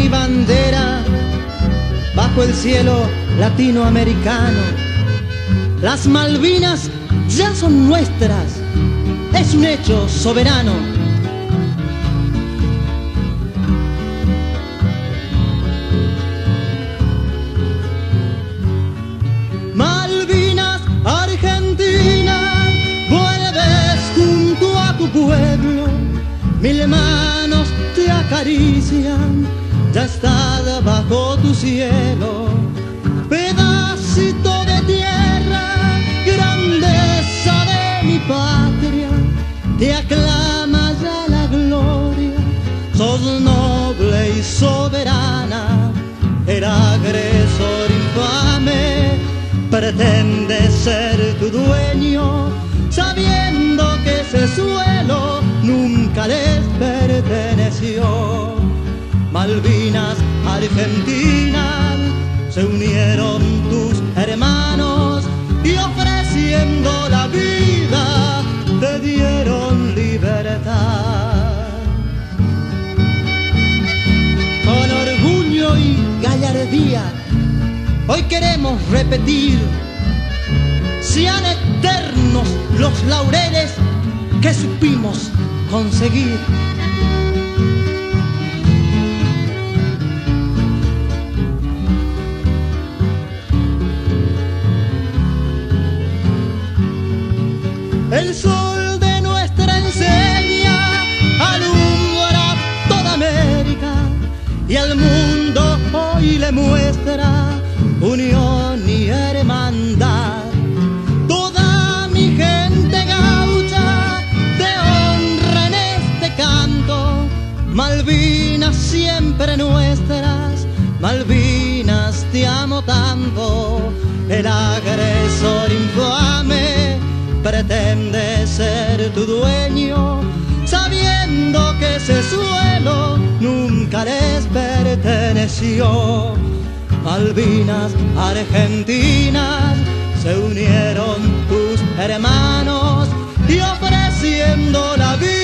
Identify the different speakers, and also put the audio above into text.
Speaker 1: mi bandera bajo el cielo latinoamericano. Las Malvinas ya son nuestras, es un hecho soberano. Malvinas, Argentina, vuelves junto a tu pueblo, mil manos te acarician, ya estás bajo tu cielo. Pedacito de tierra, grandeza de mi patria, te aclama ya la gloria, sos noble y soberana. El agresor infame pretende ser tu dueño, sabiendo que ese suelo nunca les perteneció. Malvinas, Argentina, se unieron tus hermanos y ofreciendo la vida te dieron libertad. Con orgullo y gallardía hoy queremos repetir, sean eternos los laureles que supimos conseguir. El sol de nuestra enseña alumbra toda América y al mundo hoy le muestra unión y hermandad. Toda mi gente gaucha te honra en este canto. Malvinas siempre nuestras, Malvinas te amo tanto. El agresor infame pretende ser tu dueño, sabiendo que ese suelo nunca les perteneció. Malvinas, Argentinas, se unieron tus hermanos y ofreciendo la vida